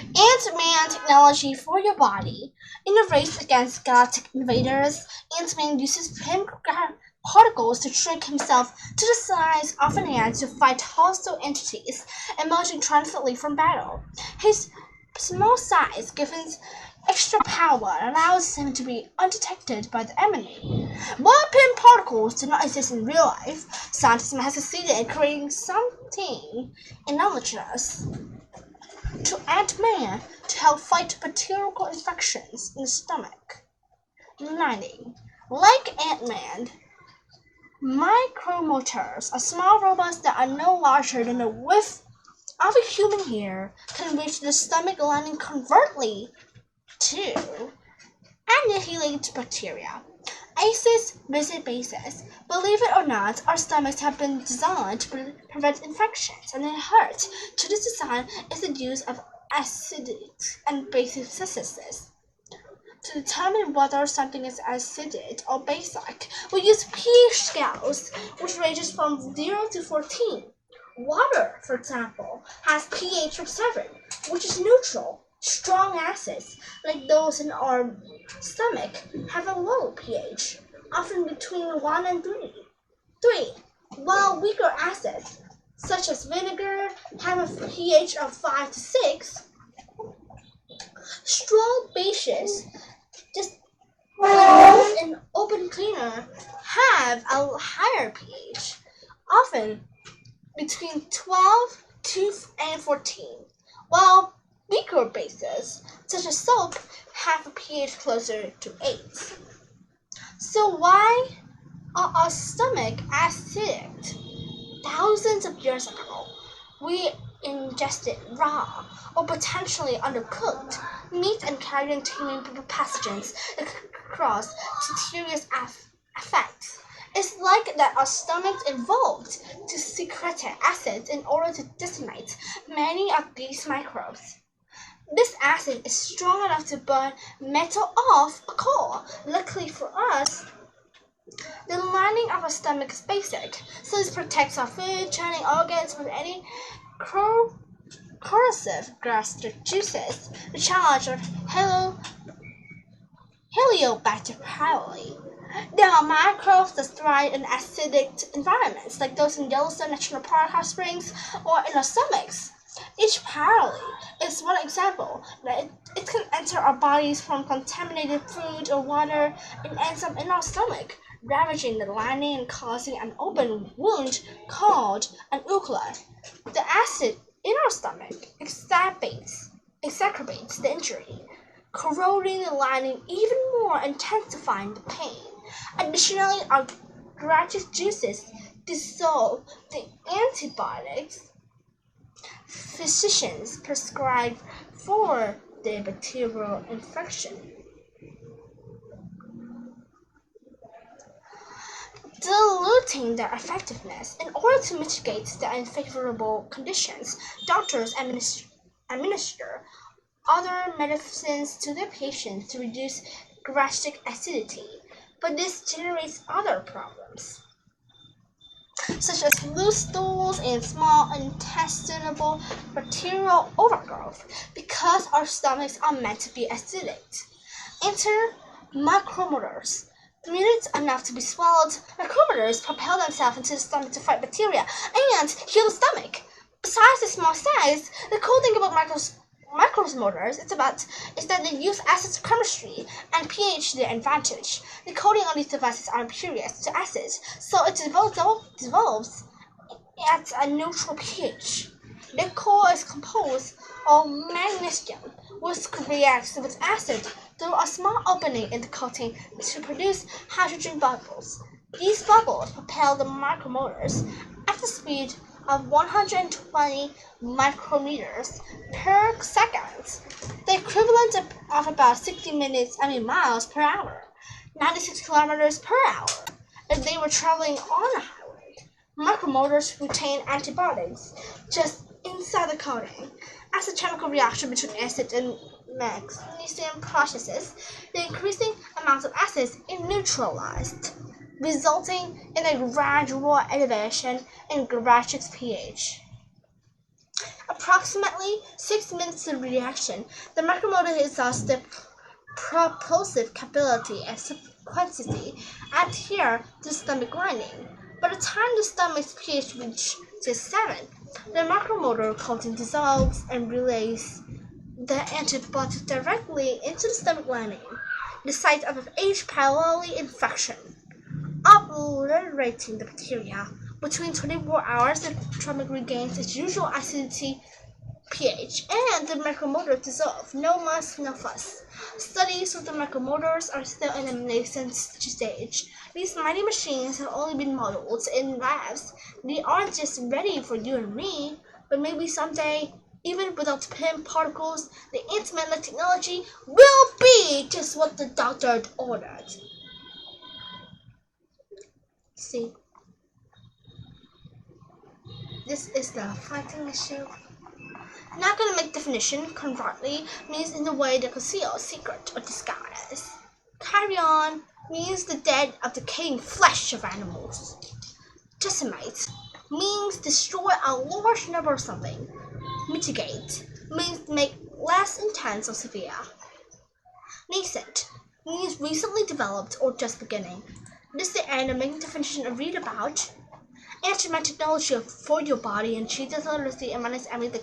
Ant-Man technology for your body. In a race against galactic invaders, Ant-Man uses prim particles to shrink himself to the size of an ant to fight hostile entities emerging triumphantly from battle. His small size gives him extra power and allows him to be undetected by the enemy. While pin particles do not exist in real life, scientists have succeeded in creating something analogous to Ant-Man to help fight bacterial infections in the stomach. Lining. Like Ant-Man, micromotors are small robots that are no larger than the width of a human hair can reach the stomach lining covertly to annihilate bacteria. Aces visit bases. Believe it or not, our stomachs have been designed to prevent infections, and the heart to this design is the use of acidic and basic synthesis. To determine whether something is acidic or basic, we use pH scales, which ranges from 0 to 14. Water, for example, has pH of 7, which is neutral. Strong acids, like those in our stomach, have a low pH, often between 1 and 3, while weaker acids, such as vinegar, have a pH of 5 to 6. Strong bases, just like an open cleaner, have a higher pH, often between 12 and 14, while weaker bases, such as soap, have a pH closer to 8. So why are our stomach acidic? Thousands of years ago, we ingested raw or potentially undercooked meat and carried containing pathogens that could cause deleterious effects. It's like that our stomachs evolved to secrete acids in order to decimate many of these microbes. This acid is strong enough to burn metal off a coal. Luckily for us, the lining of our stomach is basic, so this protects our food, churning organs from any corrosive gastric juices. The challenge of Helicobacter pylori. There are microbes that thrive in acidic environments, like those in Yellowstone National Park hot springs or in our stomachs. Each pylori is one example that it can enter our bodies from contaminated food or water and ends up in our stomach, ravaging the lining and causing an open wound called an uvula. The acid in our stomach exacerbates the injury, corroding the lining even more, intensifying the pain. Additionally, our gastric juices dissolve the antibiotics physicians prescribe for the bacterial infection. Diluting their effectiveness. In order to mitigate the unfavorable conditions, doctors administer other medicines to their patients to reduce gastric acidity, but this generates other problems, such as loose stools and small intestinal bacterial overgrowth, because our stomachs are meant to be acidic. Enter micromotors. Minutes enough to be swallowed, micromotors propel themselves into the stomach to fight bacteria and heal the stomach. Besides the small size, the cool thing about micromotors is that they use acid chemistry and pH to their advantage. The coating on these devices are impervious to acids, so it dissolves at a neutral pH. The core is composed of magnesium, which reacts with acid through a small opening in the coating to produce hydrogen bubbles. These bubbles propel the micromotors at the speed of 120 micrometers per second, the equivalent of about 60 miles per hour, 96 kilometers per hour, if they were traveling on a highway. Micromotors retain antibiotics just inside the coating. As the chemical reaction between acid and magnesium processes, the increasing amounts of acids is neutralized, resulting in a gradual elevation in gastric pH. Approximately 6 minutes of reaction. The micromotor exhausts the propulsive capability and subsequently adhere to stomach lining. By the time the stomach's pH reaches 7, the micromotor coating dissolves and relays the antibiotic directly into the stomach lining, the site of H. pylori infection, obliterating the bacteria. Between 24 hours, the stomach regains its usual acidity pH, and the micromotor dissolve. No muss, no fuss. Studies of the micromotors are still in the nascent stage. These mighty machines have only been modeled in labs. They aren't just ready for you and me, but maybe someday, even without PIM particles, the intimate technology will be just what the doctor ordered. See, this is the fighting issue. Non-academic definition, covertly, means in a way that conceals, secret, or disguise. Carrion means the dead or decaying flesh of animals. Decimate means destroy a large number of something. Mitigate means make less intense or severe. Nascent means recently developed or just beginning. This is the anatomic definition I read about. Instrument technology for your body and cheetahs literacy and minus everything.